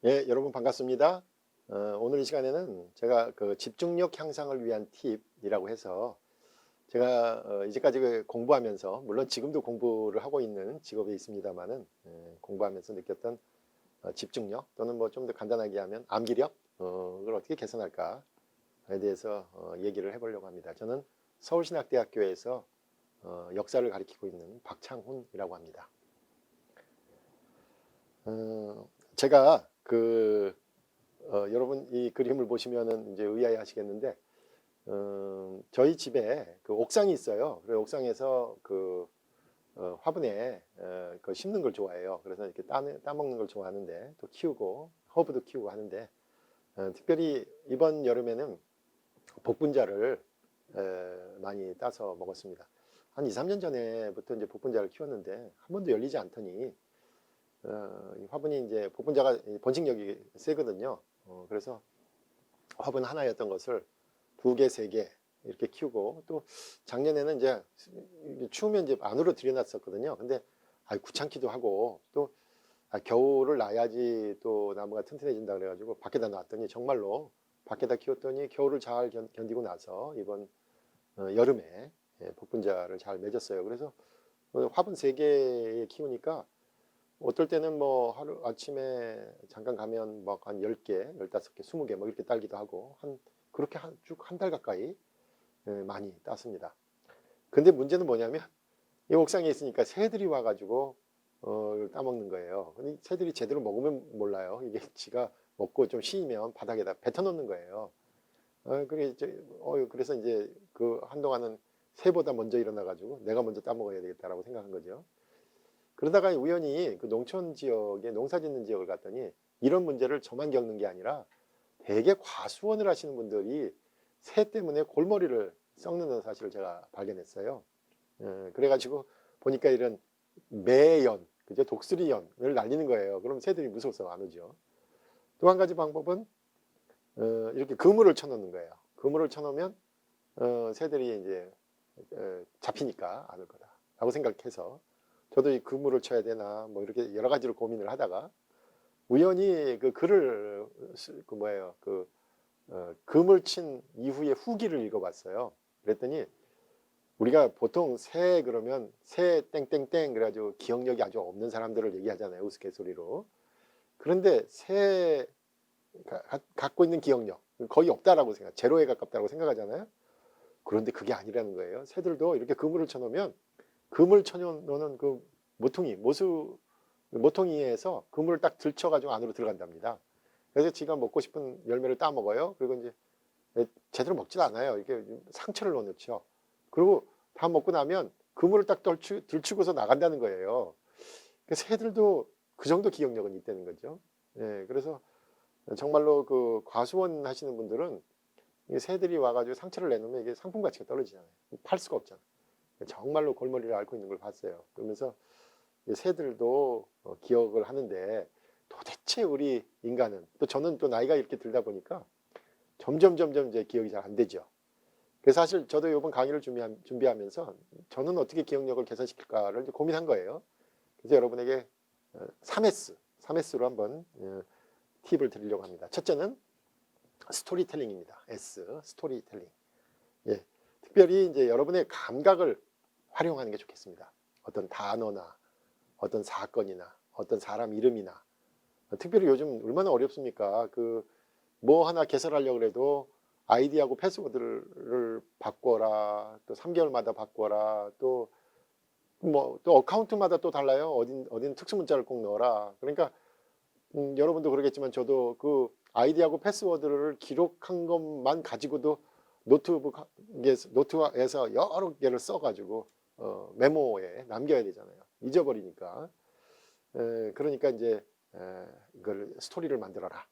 예, 여러분 반갑습니다. 오늘 이 시간에는 제가 그 집중력 향상을 위한 팁이라고 해서 제가 이제까지 공부하면서 물론 지금도 공부를 하고 있는 직업에 있습니다만은 공부하면서 느꼈던 집중력 또는 뭐 좀 더 간단하게 하면 암기력 을 어떻게 개선할까에 대해서 얘기를 해보려고 합니다. 저는 서울신학대학교에서 역사를 가리키고 있는 박창훈이라고 합니다. 제가 여러분 이 그림을 보시면은 이제 의아해 하시겠는데, 저희 집에 그 옥상이 있어요. 그래서 옥상에서 화분에 그 심는 걸 좋아해요. 그래서 이렇게 따먹는 걸 좋아하는데 또 키우고 허브도 키우고 하는데, 특별히 이번 여름에는 복분자를 많이 따서 먹었습니다. 한 2, 3년 전에부터 이제 복분자를 키웠는데 한 번도 열리지 않더니 이 화분이 이제 복분자가 번식력이 세거든요. 그래서 화분 하나였던 것을 2개, 3개 이렇게 키우고 또 작년에는 이제 추우면 이제 안으로 들여놨었거든요. 근데 귀찮기도 하고 또 겨울을 놔야지 또 나무가 튼튼해진다 그래가지고 밖에다 놨더니 정말로 밖에다 키웠더니 겨울을 잘 견디고 나서 이번 여름에 복분자를 잘 맺었어요. 그래서 화분 3개에 키우니까 어떨 때는 뭐 하루 아침에 잠깐 가면 막 한 10개, 15개, 20개 뭐 이렇게 딸기도 하고 그렇게 쭉 한 달 가까이 많이 땄습니다. 근데 문제는 뭐냐면 이 옥상에 있으니까 새들이 와가지고 따먹는 거예요. 근데 새들이 제대로 먹으면 몰라요. 이게 지가 먹고 좀 쉬면 바닥에다 뱉어놓는 거예요. 그래서 이제 한동안은 새보다 먼저 일어나가지고 내가 먼저 따먹어야 되겠다라고 생각한 거죠. 그러다가 우연히 그 농촌 지역에 농사 짓는 지역을 갔더니 이런 문제를 저만 겪는 게 아니라 대개 과수원을 하시는 분들이 새 때문에 골머리를 썩는 사실을 제가 발견했어요. 그래가지고 보니까 이런 매연, 그죠? 독수리연을 날리는 거예요. 그럼 새들이 무서워서 안 오죠. 또 한 가지 방법은 이렇게 그물을 쳐놓는 거예요. 그물을 쳐놓으면 새들이 이제 잡히니까 안 올 거다라고 생각해서 저도 이 그물을 쳐야 되나 뭐 이렇게 여러 가지로 고민을 하다가 우연히 그 글을 그물 친 이후의 후기를 읽어봤어요. 그랬더니 우리가 보통 새 그러면 새 땡땡땡 그래가지고 기억력이 아주 없는 사람들을 얘기하잖아요. 우스갯소리로. 그런데 새 갖고 있는 기억력 거의 없다라고 제로에 가깝다고 생각하잖아요. 그런데 그게 아니라는 거예요. 새들도 이렇게 그물을 쳐놓으면 그물 쳐놓는 그 모퉁이에서 그물을 딱 들쳐가지고 안으로 들어간답니다. 그래서 지가 먹고 싶은 열매를 따 먹어요. 그리고 이제 제대로 먹지도 않아요. 이렇게 상처를 넣어놓죠. 그리고 다 먹고 나면 그물을 딱 들추고서 나간다는 거예요. 새들도 그 정도 기억력은 있다는 거죠. 예, 그래서 정말로 그 과수원 하시는 분들은 새들이 와가지고 상처를 내놓으면 이게 상품 가치가 떨어지잖아요. 팔 수가 없잖아요. 정말로 골머리를 앓고 있는 걸 봤어요. 그러면서 새들도 기억을 하는데 도대체 우리 인간은 또 저는 또 나이가 이렇게 들다 보니까 점점 이제 기억이 잘 안 되죠. 그래서 사실 저도 이번 강의를 준비하면서 저는 어떻게 기억력을 개선시킬까를 고민한 거예요. 그래서 여러분에게 3S로 한번 팁을 드리려고 합니다. 첫째는 스토리텔링입니다. 스토리텔링. 예, 특별히 이제 여러분의 감각을 활용하는 게 좋겠습니다. 어떤 단어나 어떤 사건이나 어떤 사람 이름이나 특별히 요즘 얼마나 어렵습니까? 뭐 하나 개설하려고 해도 아이디하고 패스워드를 바꿔라, 또 3개월마다 바꿔라, 또 어카운트마다 또 달라요. 어딘 특수 문자를 꼭 넣어라. 그러니까 여러분도 그러겠지만 저도 그 아이디하고 패스워드를 기록한 것만 가지고도 노트에서 여러 개를 써가지고 메모에 남겨야 되잖아요. 잊어버리니까. 그러니까 이제 이걸 스토리를 만들어라.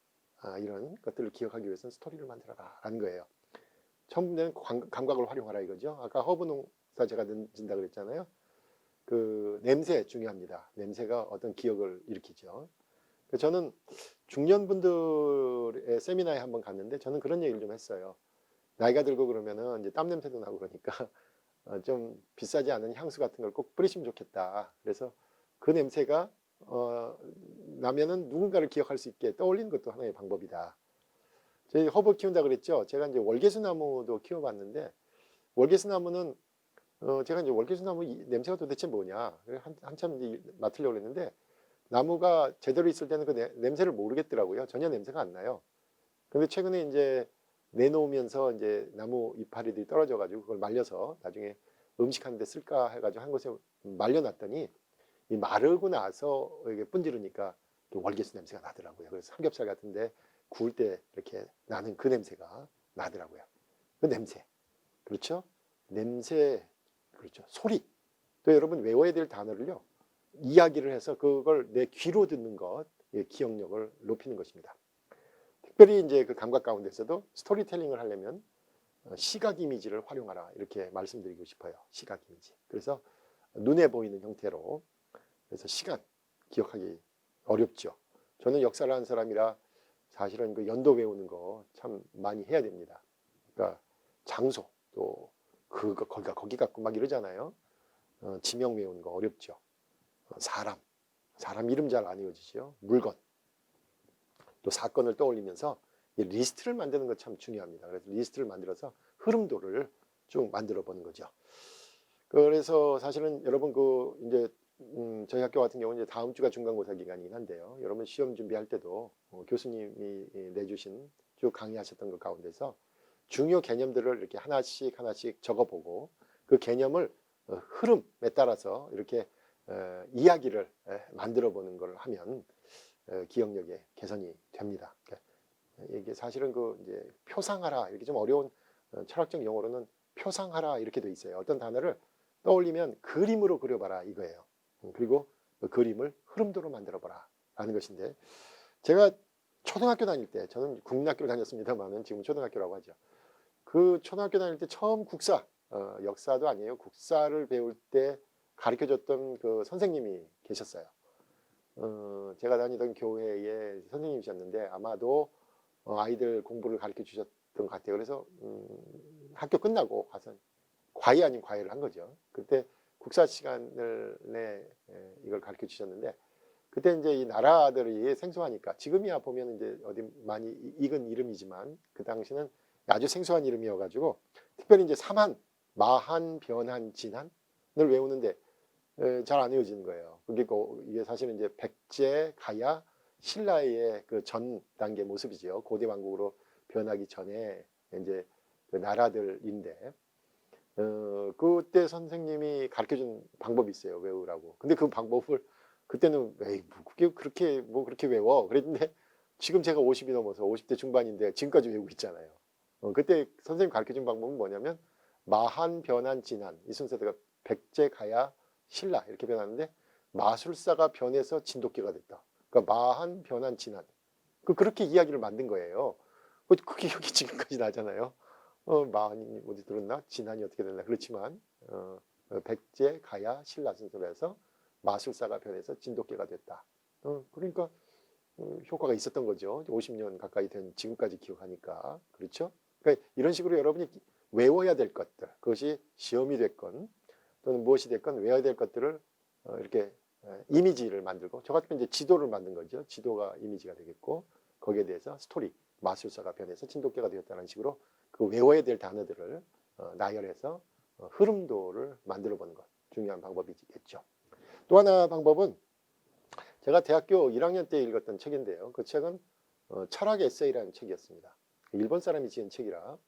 이런 것들을 기억하기 위해서는 스토리를 만들어라 라는 거예요. 처음에는 감각을 활용하라 이거죠. 아까 허브 농사 제가 짓는다 그랬잖아요. 그 냄새 중요합니다. 냄새가 어떤 기억을 일으키죠. 저는 중년분들의 세미나에 한번 갔는데 저는 그런 얘기를 좀 했어요. 나이가 들고 그러면은 이제 땀 냄새도 나고 그러니까 좀 비싸지 않은 향수 같은 걸 꼭 뿌리시면 좋겠다. 그래서 그 냄새가 나면은 누군가를 기억할 수 있게 떠올리는 것도 하나의 방법이다. 저희 허브 키운다 그랬죠. 제가 이제 월계수나무도 키워봤는데 월계수나무는 제가 이제 월계수나무 냄새가 도대체 뭐냐 한참 이제 맡으려고 했는데 나무가 제대로 있을 때는 그 냄새를 모르겠더라고요. 전혀 냄새가 안 나요. 근데 최근에 이제 내놓으면서 이제 나무 이파리들이 떨어져가지고 그걸 말려서 나중에 음식하는데 쓸까 해가지고 한 곳에 말려놨더니 이 마르고 나서 이게 분지르니까 월계수 냄새가 나더라고요. 그래서 삼겹살 같은데 구울 때 이렇게 나는 그 냄새가 나더라고요. 그 냄새. 그렇죠? 냄새. 그렇죠. 소리. 또 여러분 외워야 될 단어를요. 이야기를 해서 그걸 내 귀로 듣는 것, 기억력을 높이는 것입니다. 특별히 이제 그 감각 가운데서도 스토리텔링을 하려면 시각 이미지를 활용하라 이렇게 말씀드리고 싶어요. 시각 이미지. 그래서 눈에 보이는 형태로 그래서 시간 기억하기 어렵죠. 저는 역사를 하는 사람이라 사실은 그 연도 외우는 거 참 많이 해야 됩니다. 그러니까 장소 또 그거 거기 갖고 막 이러잖아요. 지명 외우는 거 어렵죠. 사람 이름 잘 안 외워지죠. 물건 또 사건을 떠올리면서 리스트를 만드는 거 참 중요합니다. 그래서 리스트를 만들어서 흐름도를 쭉 만들어 보는 거죠. 그래서 사실은 여러분 그 이제 저희 학교 같은 경우는 이제 다음 주가 중간고사 기간이긴 한데요. 여러분 시험 준비할 때도 교수님이 내주신 쭉 강의하셨던 것 가운데서 중요 개념들을 이렇게 하나씩 적어보고 그 개념을 흐름에 따라서 이렇게 이야기를 만들어 보는 걸 하면 기억력의 개선이 됩니다. 이게 사실은 그 이제 표상하라 이렇게 좀 어려운 철학적 용어로는 표상하라 이렇게 돼 있어요. 어떤 단어를 떠올리면 그림으로 그려봐라 이거예요. 그리고 그 그림을 흐름도로 만들어봐라 라는 것인데 제가 초등학교 다닐 때 저는 국민학교를 다녔습니다만은 지금 초등학교라고 하죠. 그 초등학교 다닐 때 처음 국사 역사도 아니에요. 국사를 배울 때 가르쳐줬던 그 선생님이 계셨어요. 제가 다니던 교회의 선생님이셨는데 아마도 아이들 공부를 가르쳐 주셨던 것 같아요. 그래서 학교 끝나고 가서 과외 아닌 과외를 한 거죠. 그때 국사 시간을 이걸 가르쳐 주셨는데 그때 이제 이 나라들이 생소하니까 지금이야 보면 이제 어디 많이 익은 이름이지만 그 당시는 아주 생소한 이름이어가지고 특별히 이제 사만, 마한, 변한, 진한을 외우는데 잘 안 외워지는 거예요. 이게 사실은 이제 백제, 가야, 신라의 그 전 단계 모습이죠. 고대 왕국으로 변하기 전에 이제 그 나라들인데 그때 선생님이 가르쳐준 방법이 있어요. 외우라고. 근데 그 방법을 그때는 에이 뭐 그렇게 외워 그랬는데 지금 제가 50이 넘어서 50대 중반인데 지금까지 외우고 있잖아요. 그때 선생님 가르쳐준 방법은 뭐냐면 마한, 변한, 진한 이 순서대로 백제, 가야, 신라 이렇게 변하는데 마술사가 변해서 진돗개가 됐다. 그러니까 마한, 변한, 진한 그렇게 이야기를 만든 거예요. 그게 여기 지금까지 나잖아요. 마한이 어디 들었나? 진한이 어떻게 됐나? 그렇지만 백제, 가야, 신라 순서로 해서 마술사가 변해서 진돗개가 됐다. 그러니까 효과가 있었던 거죠. 50년 가까이 된 지금까지 기억하니까. 그렇죠? 그러니까 이런 식으로 여러분이 외워야 될 것들, 그것이 시험이 됐건 또는 무엇이 됐건 외워야 될 것들을 이렇게 이미지를 만들고 저 같은 이제 지도를 만든 거죠. 지도가 이미지가 되겠고 거기에 대해서 스토리, 마술사가 변해서 진돗개가 되었다는 식으로 그 외워야 될 단어들을 나열해서 흐름도를 만들어 보는 것 중요한 방법이겠죠. 또 하나 방법은 제가 대학교 1학년 때 읽었던 책인데요. 그 책은 철학 에세이라는 책이었습니다. 일본 사람이 지은 책이라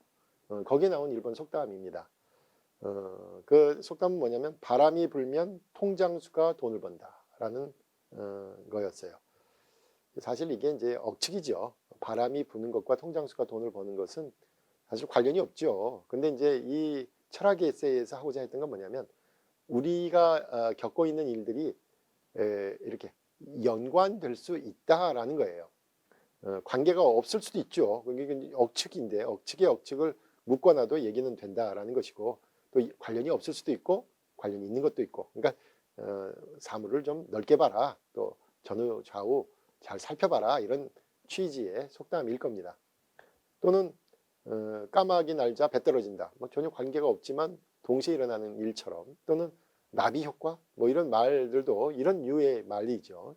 거기에 나온 일본 속담입니다. 그 속담은 뭐냐면 바람이 불면 통장수가 돈을 번다라는 거였어요. 사실 이게 이제 억측이죠. 바람이 부는 것과 통장수가 돈을 버는 것은 사실 관련이 없죠. 근데 이제 이 철학의 에세이에서 하고자 했던 건 뭐냐면 우리가 겪고 있는 일들이 이렇게 연관될 수 있다라는 거예요. 관계가 없을 수도 있죠. 그게 억측인데 억측의 억측을 묶어놔도 얘기는 된다라는 것이고 또 관련이 없을 수도 있고 관련이 있는 것도 있고 그러니까 사물을 좀 넓게 봐라 또 전후 좌우 잘 살펴봐라 이런 취지의 속담일 겁니다. 또는 까마귀 날자 배 떨어진다 뭐 전혀 관계가 없지만 동시에 일어나는 일처럼 또는 나비 효과 뭐 이런 말들도 이런 류의 말이죠.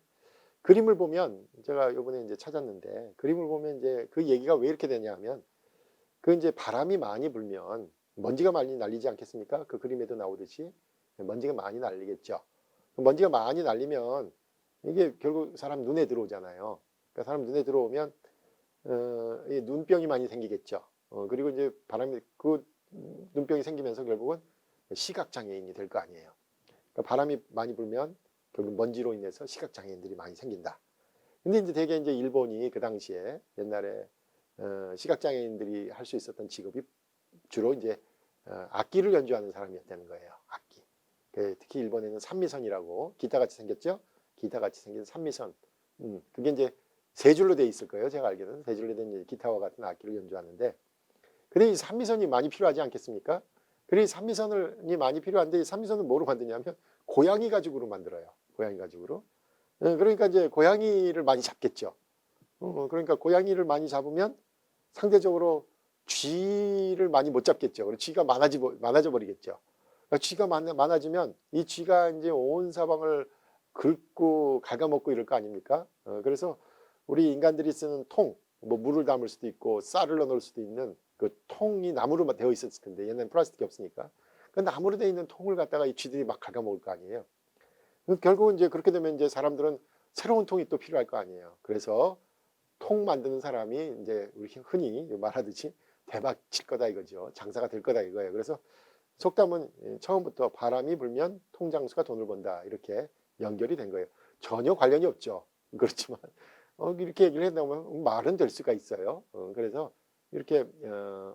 그림을 보면 제가 요번에 이제 찾았는데 그림을 보면 이제 그 얘기가 왜 이렇게 되냐 하면 그 이제 바람이 많이 불면 먼지가 많이 날리지 않겠습니까? 그 그림에도 나오듯이 먼지가 많이 날리겠죠. 먼지가 많이 날리면 이게 결국 사람 눈에 들어오잖아요. 그러니까 사람 눈에 들어오면 이 눈병이 많이 생기겠죠. 그리고 이제 바람이 그 눈병이 생기면서 결국은 시각 장애인이 될 거 아니에요. 그러니까 바람이 많이 불면 결국 먼지로 인해서 시각 장애인들이 많이 생긴다. 근데 이제 되게 이제 일본이 그 당시에 옛날에 시각 장애인들이 할 수 있었던 직업이 주로 이제 악기를 연주하는 사람이었다는 거예요. 악기. 특히 일본에는 삼미선이라고 기타같이 생겼죠. 기타같이 생긴 삼미선. 그게 이제 세 줄로 돼 있을 거예요. 제가 알기로는 세 줄로 된 기타와 같은 악기를 연주하는데, 근데 이 삼미선이 많이 필요하지 않겠습니까? 그래 이 삼미선이 많이 필요한데 이 삼미선을 뭐로 만드냐면 고양이 가죽으로 만들어요. 고양이 가죽으로. 그러니까 이제 고양이를 많이 잡겠죠. 그러니까 고양이를 많이 잡으면 상대적으로 쥐를 많이 못 잡겠죠. 그리고 쥐가 많아져 버리겠죠. 그러니까 쥐가 많아지면 이 쥐가 이제 온 사방을 긁고 갉아먹고 이럴 거 아닙니까? 그래서 우리 인간들이 쓰는 통, 뭐 물을 담을 수도 있고 쌀을 넣을 수도 있는 그 통이 나무로 되어 있었을 텐데 얘는 플라스틱이 없으니까 그 나무로 되어 있는 통을 갖다가 이 쥐들이 막 갉아먹을 거 아니에요. 결국은 이제 그렇게 되면 이제 사람들은 새로운 통이 또 필요할 거 아니에요. 그래서 통 만드는 사람이 이제 우리 흔히 말하듯이 대박 칠 거다 이거죠. 장사가 될 거다 이거예요. 그래서 속담은 처음부터 바람이 불면 통장수가 돈을 번다 이렇게 연결이 된 거예요. 전혀 관련이 없죠. 그렇지만 이렇게 얘기를 해놓으면 말은 될 수가 있어요. 그래서 이렇게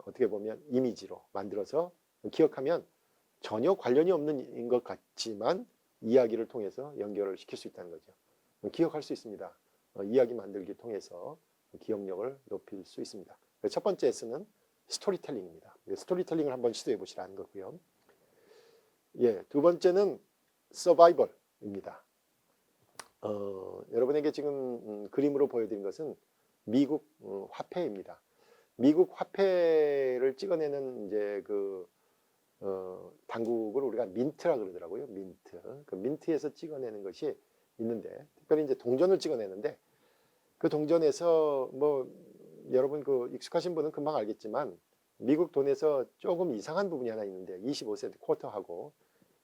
어떻게 보면 이미지로 만들어서 기억하면 전혀 관련이 없는 것 같지만 이야기를 통해서 연결을 시킬 수 있다는 거죠. 기억할 수 있습니다. 이야기 만들기 통해서 기억력을 높일 수 있습니다. 첫 번째 S는 스토리텔링입니다. 스토리텔링을 한번 시도해 보시라는 거고요. 예, 두 번째는 서바이벌입니다. 여러분에게 지금 그림으로 보여드린 것은 미국 화폐입니다. 미국 화폐를 찍어내는 이제 그 당국을 우리가 민트라 그러더라고요. 민트. 그 민트에서 찍어내는 것이 있는데 특별히 이제 동전을 찍어내는데 그 동전에서 뭐 여러분 그 익숙하신 분은 금방 알겠지만 미국 돈에서 조금 이상한 부분이 하나 있는데 25센트 쿼터하고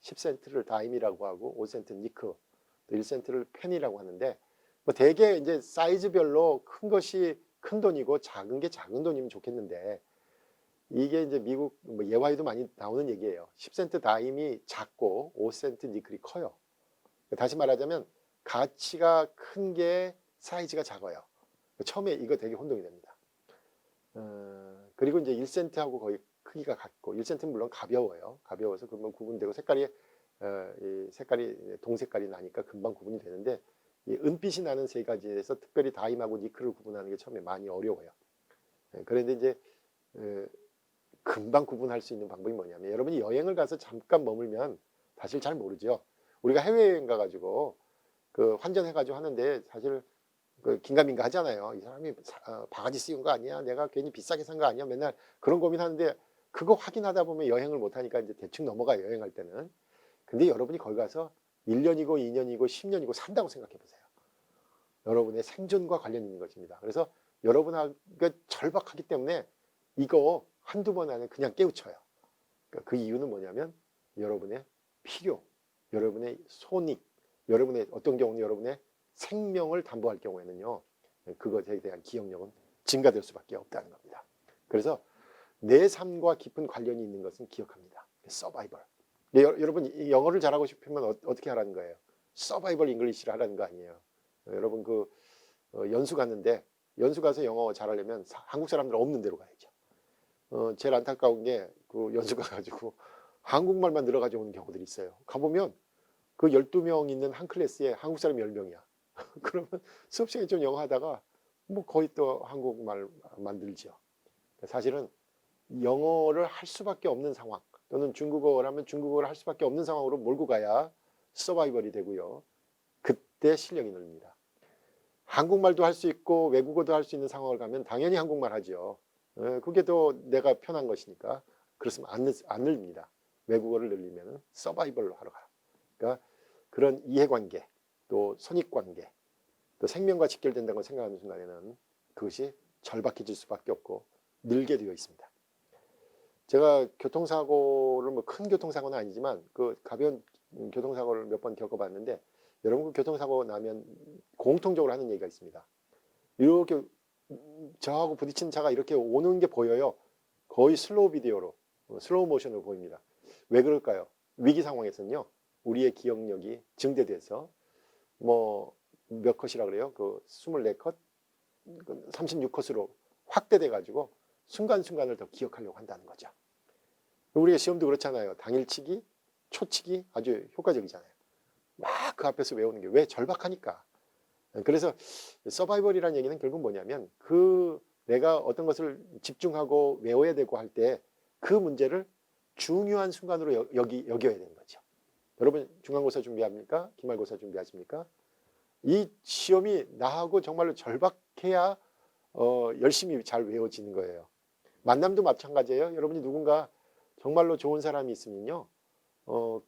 10센트를 다임이라고 하고 5센트 니크 또 1센트를 펜이라고 하는데 뭐 대개 이제 사이즈별로 큰 것이 큰 돈이고 작은 게 작은 돈이면 좋겠는데 이게 이제 미국 뭐 예화에도 많이 나오는 얘기예요. 10센트 다임이 작고 5센트 니클이 커요. 다시 말하자면 가치가 큰 게 사이즈가 작아요. 처음에 이거 되게 혼동이 됩니다. 그리고 이제 1센트하고 거의 크기가 같고 1센트는 물론 가벼워요. 가벼워서 금방 구분되고 색깔이 이 색깔이 동색깔이 나니까 금방 구분이 되는데 이 은빛이 나는 세 가지에서 특별히 다임하고 니클을 구분하는 게 처음에 많이 어려워요. 그런데 이제 금방 구분할 수 있는 방법이 뭐냐면 여러분이 여행을 가서 잠깐 머물면 사실 잘 모르죠. 우리가 해외여행 가가지고 그 환전해가지고 하는데 사실 그 긴가민가 하잖아요. 이 사람이 바가지 씌운 거 아니야? 내가 괜히 비싸게 산 거 아니야? 맨날 그런 고민하는데 그거 확인하다 보면 여행을 못하니까 이제 대충 넘어가요. 여행할 때는. 근데 여러분이 거기 가서 1년이고 2년이고 10년이고 산다고 생각해 보세요. 여러분의 생존과 관련 있는 것입니다. 그래서 여러분하고 절박하기 때문에 이거 한두 번 안에 그냥 깨우쳐요. 그러니까 그 이유는 뭐냐면 여러분의 필요, 여러분의 손익, 여러분의 어떤 경우는 여러분의 생명을 담보할 경우에는요. 그것에 대한 기억력은 증가될 수밖에 없다는 겁니다. 그래서 내 삶과 깊은 관련이 있는 것은 기억합니다. 서바이벌. 여러분 영어를 잘하고 싶으면 어떻게 하라는 거예요? 서바이벌 잉글리시를 하라는 거 아니에요. 여러분 그 연수 갔는데 연수 가서 영어 잘하려면 한국 사람들 없는 데로 가야죠. 제일 안타까운 게 그 연수 가가지고 한국말만 들어가지고 오는 경우들이 있어요. 가보면 그 12명 있는 한 클래스에 한국 사람이 10명이야. 그러면 수업 시간에 좀 영어 하다가 뭐 거의 또 한국말 만들죠. 사실은 영어를 할 수밖에 없는 상황 또는 중국어를 하면 중국어를 할 수밖에 없는 상황으로 몰고 가야 서바이벌이 되고요. 그때 실력이 늘립니다. 한국말도 할 수 있고 외국어도 할 수 있는 상황을 가면 당연히 한국말 하죠. 그게 더 내가 편한 것이니까 그렇으면 안 늘립니다. 외국어를 늘리면 서바이벌로 하러 가. 그러니까 그런 이해관계 또 선입관계 또 생명과 직결된다고 생각하는 순간에는 그것이 절박해질 수밖에 없고 늘게 되어 있습니다. 제가 교통사고를 뭐 큰 교통사고는 아니지만 그 가벼운 교통사고를 몇 번 겪어봤는데 여러분 그 교통사고 나면 공통적으로 하는 얘기가 있습니다. 이렇게 저하고 부딪힌 차가 이렇게 오는 게 보여요. 거의 슬로우 비디오로 슬로우 모션으로 보입니다. 왜 그럴까요? 위기 상황에서는요 우리의 기억력이 증대돼서 뭐 몇 컷이라 그래요? 그 24컷, 36컷으로 확대돼 가지고 순간순간을 더 기억하려고 한다는 거죠. 우리가 시험도 그렇잖아요. 당일치기, 초치기 아주 효과적이잖아요. 막 그 앞에서 외우는 게 왜? 절박하니까. 그래서 서바이벌이라는 얘기는 결국 뭐냐면 그 내가 어떤 것을 집중하고 외워야 되고 할 때 그 문제를 중요한 순간으로 여겨야 되는 거죠. 여러분 중간고사 준비합니까? 기말고사 준비하십니까? 이 시험이 나하고 정말로 절박해야 열심히 잘 외워지는 거예요. 만남도 마찬가지예요. 여러분이 누군가 정말로 좋은 사람이 있으면요.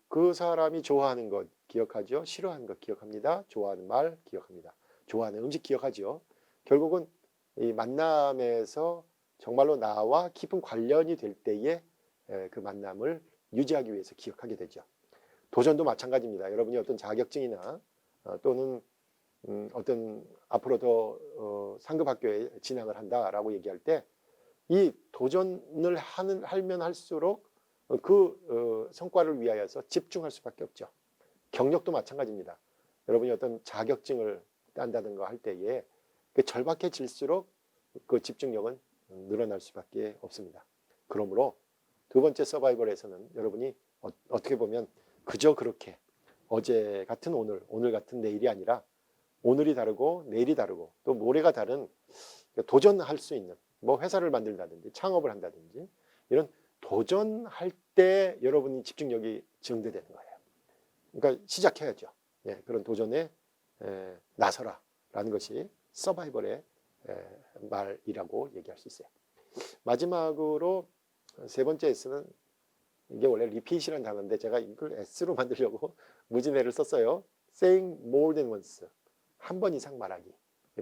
그 사람이 좋아하는 것 기억하죠. 싫어하는 것 기억합니다. 좋아하는 말 기억합니다. 좋아하는 음식 기억하죠. 결국은 이 만남에서 정말로 나와 깊은 관련이 될 때에 그 만남을 유지하기 위해서 기억하게 되죠. 도전도 마찬가지입니다. 여러분이 어떤 자격증이나 또는 어떤 앞으로 더 상급 학교에 진학을 한다라고 얘기할 때 이 도전을 하면 할수록 그 성과를 위하여서 집중할 수밖에 없죠. 경력도 마찬가지입니다. 여러분이 어떤 자격증을 딴다든가 할 때에 그 절박해질수록 그 집중력은 늘어날 수밖에 없습니다. 그러므로 두 번째 서바이벌에서는 여러분이 어떻게 보면 그저 그렇게 어제 같은 오늘 같은 내일이 아니라 오늘이 다르고 내일이 다르고 또 모레가 다른 도전할 수 있는 뭐 회사를 만들다든지 창업을 한다든지 이런 도전할 때 여러분이 집중력이 증대되는 거예요. 그러니까 시작해야죠. 예, 그런 도전에 나서라라는 것이 서바이벌의 말이라고 얘기할 수 있어요. 마지막으로 세 번째 S는 이게 원래 repeat이라는 단어인데 제가 이걸 S로 만들려고 무진해를 썼어요. saying more than once. 한 번 이상 말하기.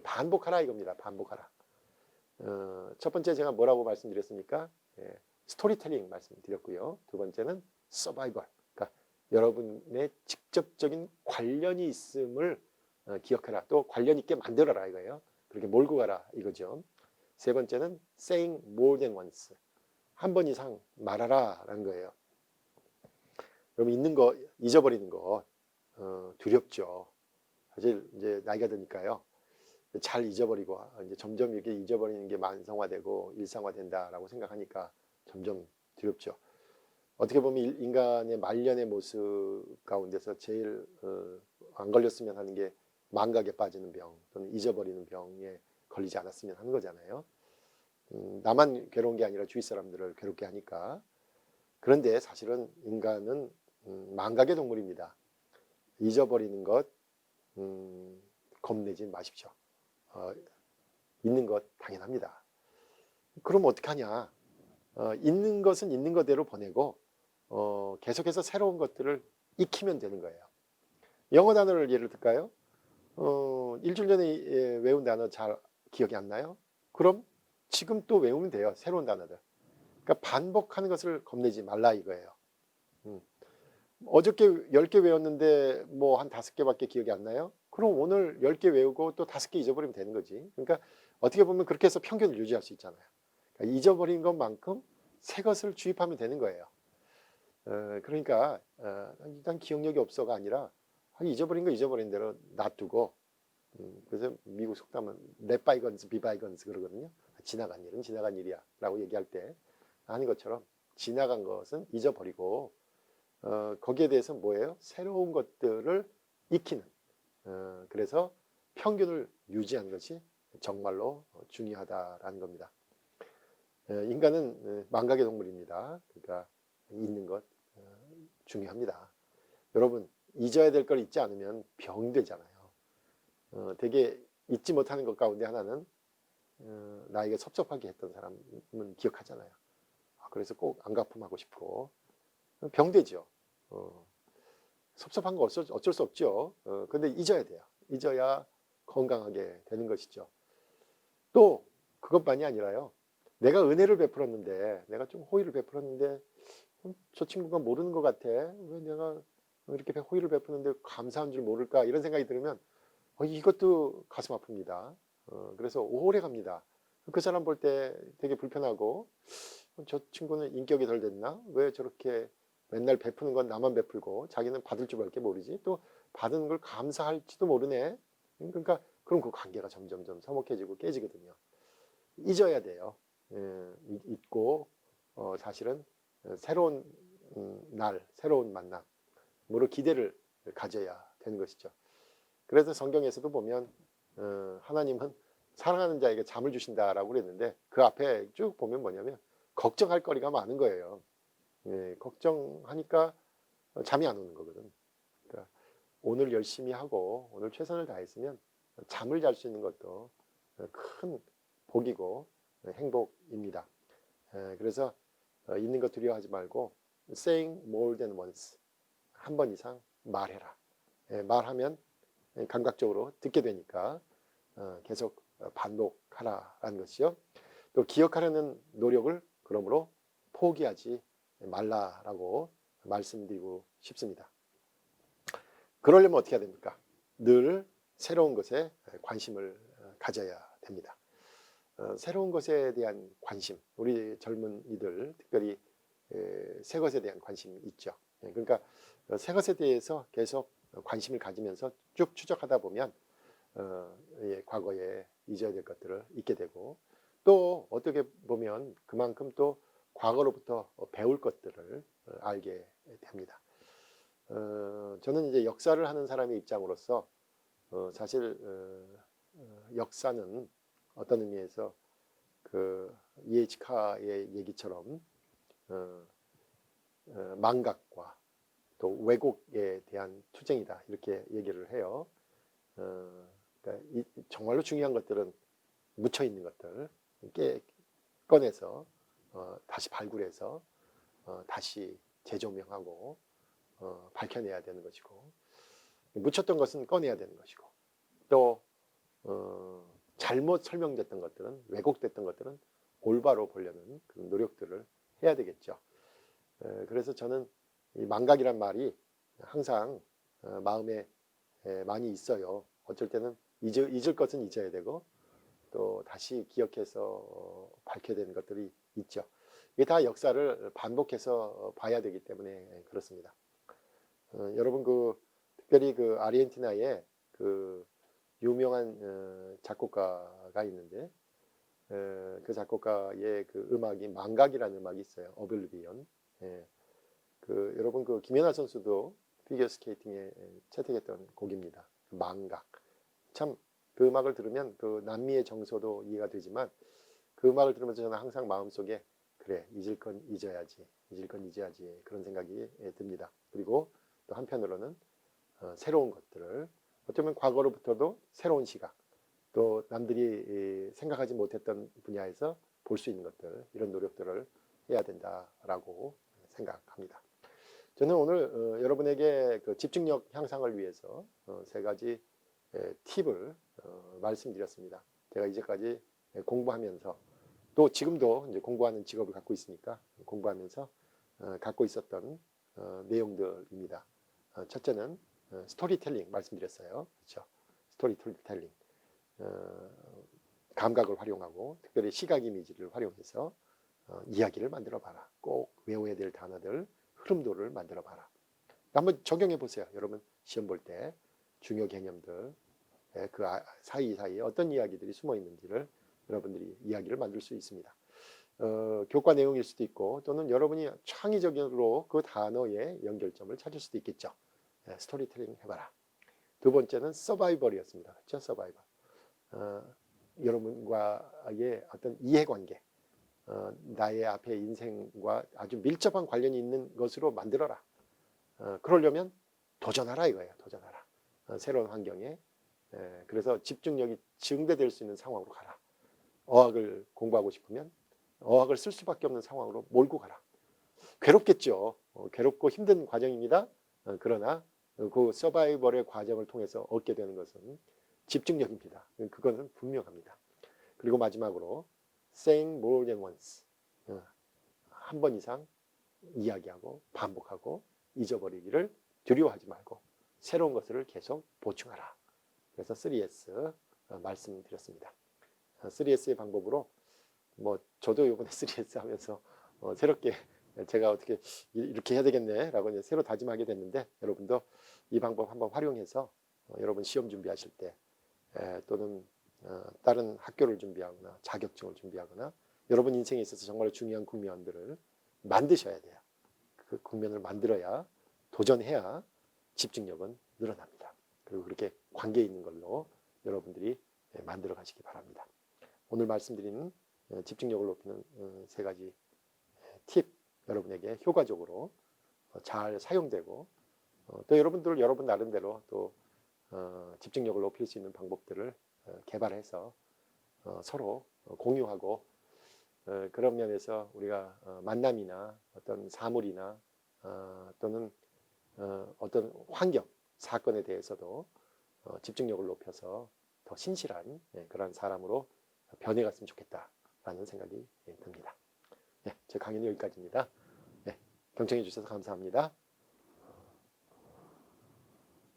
반복하라 이겁니다. 반복하라. 첫 번째 제가 뭐라고 말씀드렸습니까? 스토리텔링 말씀드렸고요. 두 번째는 서바이벌. 그러니까 여러분의 직접적인 관련이 있음을 기억해라. 또 관련 있게 만들어라 이거예요. 그렇게 몰고 가라 이거죠. 세 번째는 saying more than once. 한 번 이상 말하라라는 거예요. 여러분 있는 거 잊어버리는 거 두렵죠. 사실 이제 나이가 드니까요. 잘 잊어버리고 이제 점점 이렇게 잊어버리는 게 만성화되고 일상화된다라고 생각하니까 점점 두렵죠. 어떻게 보면 인간의 말년의 모습 가운데서 제일 안 걸렸으면 하는 게 망각에 빠지는 병 또는 잊어버리는 병에 걸리지 않았으면 하는 거잖아요. 나만 괴로운 게 아니라 주위 사람들을 괴롭게 하니까. 그런데 사실은 인간은 망각의 동물입니다. 잊어버리는 것 겁내지 마십시오. 있는 것 당연합니다. 그럼 어떡하냐? 있는 것은 있는 것대로 보내고 계속해서 새로운 것들을 익히면 되는 거예요. 영어 단어를 예를 들까요? 일주일 전에 외운 단어 잘 기억이 안 나요? 그럼 지금 또 외우면 돼요. 새로운 단어들. 그러니까 반복하는 것을 겁내지 말라 이거예요. 어저께 10개 외웠는데 뭐 한 5개밖에 기억이 안 나요? 그럼 오늘 10개 외우고 또 5개 잊어버리면 되는 거지. 그러니까 어떻게 보면 그렇게 해서 평균을 유지할 수 있잖아요. 그러니까 잊어버린 것만큼 새 것을 주입하면 되는 거예요. 그러니까 일단 기억력이 없어가 아니라 잊어버린 거 잊어버린 대로 놔두고 그래서 미국 속담은 let bygones be bygones 그러거든요. 지나간 일은 지나간 일이야 라고 얘기할 때 하는 것처럼 지나간 것은 잊어버리고 거기에 대해서 뭐예요? 새로운 것들을 익히는 그래서 평균을 유지하는 것이 정말로 중요하다라는 겁니다. 인간은 망각의 동물입니다. 그러니까 잊는 것 중요합니다. 여러분 잊어야 될 걸 잊지 않으면 병되잖아요. 되게 잊지 못하는 것 가운데 하나는 나에게 섭섭하게 했던 사람은 기억하잖아요. 그래서 꼭 안갚음하고 싶고 병되죠. 섭섭한 거 어쩔 수 없죠. 근데 잊어야 돼요. 잊어야 건강하게 되는 것이죠. 또 그것만이 아니라요. 내가 은혜를 베풀었는데, 내가 좀 호의를 베풀었는데 저 친구가 모르는 것 같아. 왜 내가 이렇게 호의를 베푸는데 감사한 줄 모를까? 이런 생각이 들면 이것도 가슴 아픕니다. 그래서 오래 갑니다. 그 사람 볼 때 되게 불편하고 저 친구는 인격이 덜 됐나? 왜 저렇게 맨날 베푸는 건 나만 베풀고 자기는 받을 줄밖에 모르지? 또 받은 걸 감사할지도 모르네. 그러니까 그럼 그 관계가 점점점 서먹해지고 깨지거든요. 잊어야 돼요. 잊고 사실은 새로운 날, 새로운 만남으로 기대를 가져야 되는 것이죠. 그래서 성경에서도 보면 하나님은 사랑하는 자에게 잠을 주신다라고 그랬는데 그 앞에 쭉 보면 뭐냐면 걱정할 거리가 많은 거예요. 걱정하니까 잠이 안 오는 거거든. 그러니까 오늘 열심히 하고 오늘 최선을 다했으면 잠을 잘 수 있는 것도 큰 복이고 행복입니다. 그래서 있는 것 두려워하지 말고 saying more than once, 한 번 이상 말해라. 말하면 감각적으로 듣게 되니까 계속 반복하라라는 것이요. 또 기억하려는 노력을 그러므로 포기하지 말라라고 말씀드리고 싶습니다. 그러려면 어떻게 해야 됩니까? 늘 새로운 것에 관심을 가져야 됩니다. 새로운 것에 대한 관심, 우리 젊은이들 특별히 새 것에 대한 관심이 있죠. 그러니까 새 것에 대해서 계속 관심을 가지면서 쭉 추적하다 보면 과거에 잊어야 될 것들을 잊게 되고 또 어떻게 보면 그만큼 또 과거로부터 배울 것들을 알게 됩니다. 저는 이제 역사를 하는 사람의 입장으로서 사실 역사는 어떤 의미에서 그 E.H. 카의 얘기처럼 망각과 또 왜곡에 대한 투쟁이다 이렇게 얘기를 해요. 그러니까 정말로 중요한 것들은 묻혀 있는 것들 꺼내서 다시 발굴해서 다시 재조명하고 밝혀내야 되는 것이고 묻혔던 것은 꺼내야 되는 것이고 또 잘못 설명됐던 것들은 왜곡됐던 것들은 올바로 보려는 그런 노력들을 해야 되겠죠. 그래서 저는 이 망각이란 말이 항상 마음에 많이 있어요. 어쩔 때는 잊을 것은 잊어야 되고 또 다시 기억해서 밝혀야 되는 것들이 있죠. 이게 다 역사를 반복해서 봐야 되기 때문에 그렇습니다. 여러분 특별히 그 아르헨티나에 그 유명한 작곡가가 있는데 그 작곡가의 그 음악이 망각이라는 음악이 있어요. 오블리비언. 여러분 그 김연아 선수도 피겨 스케이팅에 채택했던 곡입니다. 망각. 참 그 음악을 들으면 그 남미의 정서도 이해가 되지만 그 음악을 들으면서 저는 항상 마음속에 그래 잊을 건 잊어야지, 잊을 건 잊어야지 그런 생각이 듭니다. 그리고 또 한편으로는 새로운 것들을 어쩌면 과거로부터도 새로운 시각 또 남들이 생각하지 못했던 분야에서 볼 수 있는 것들 이런 노력들을 해야 된다라고 생각합니다. 저는 오늘 여러분에게 그 집중력 향상을 위해서 세 가지 팁을 말씀드렸습니다. 제가 이제까지 공부하면서 또 지금도 이제 공부하는 직업을 갖고 있으니까 공부하면서 갖고 있었던 내용들입니다. 첫째는 스토리텔링 말씀드렸어요. 그렇죠? 스토리텔링. 감각을 활용하고 특별히 시각 이미지를 활용해서 이야기를 만들어 봐라. 꼭 외워야 될 단어들, 흐름도를 만들어 봐라. 한번 적용해 보세요. 여러분 시험 볼 때 중요 개념들 그 사이사이에 어떤 이야기들이 숨어 있는지를 여러분들이 이야기를 만들 수 있습니다. 교과 내용일 수도 있고 또는 여러분이 창의적으로 그 단어의 연결점을 찾을 수도 있겠죠. 스토리텔링 해봐라. 두 번째는 서바이벌이었습니다. 그렇죠? 서바이벌. 여러분과의 어떤 이해관계, 나의 앞에 인생과 아주 밀접한 관련이 있는 것으로 만들어라. 그러려면 도전하라 이거예요. 도전하라. 새로운 환경에. 그래서 집중력이 증대될 수 있는 상황으로 가라. 어학을 공부하고 싶으면 어학을 쓸 수밖에 없는 상황으로 몰고 가라. 괴롭겠죠. 괴롭고 힘든 과정입니다. 그러나 그 서바이벌의 과정을 통해서 얻게 되는 것은 집중력입니다. 그거는 분명합니다. 그리고 마지막으로 saying more than once. 한 번 이상 이야기하고 반복하고 잊어버리기를 두려워하지 말고 새로운 것을 계속 보충하라. 그래서 3S 말씀드렸습니다. 3S의 방법으로 뭐 저도 이번에 3S 하면서 새롭게 제가 어떻게 이렇게 해야 되겠네 라고 새로 다짐하게 됐는데, 여러분도 이 방법 한번 활용해서 여러분 시험 준비하실 때 또는 다른 학교를 준비하거나 자격증을 준비하거나 여러분 인생에 있어서 정말 중요한 국면들을 만드셔야 돼요. 그 국면을 만들어야, 도전해야 집중력은 늘어납니다. 그리고 그렇게 관계 있는 걸로 여러분들이 만들어 가시기 바랍니다. 오늘 말씀드린 집중력을 높이는 세 가지 팁, 여러분에게 효과적으로 잘 사용되고 또 여러분 나름대로 또 집중력을 높일 수 있는 방법들을 개발해서 서로 공유하고, 그런 면에서 우리가 만남이나 어떤 사물이나 또는 어떤 환경, 사건에 대해서도 집중력을 높여서 더 신실한 그런 사람으로 변해갔으면 좋겠다라는 생각이 듭니다. 제 강연은 여기까지입니다. 경청해 주셔서 감사합니다.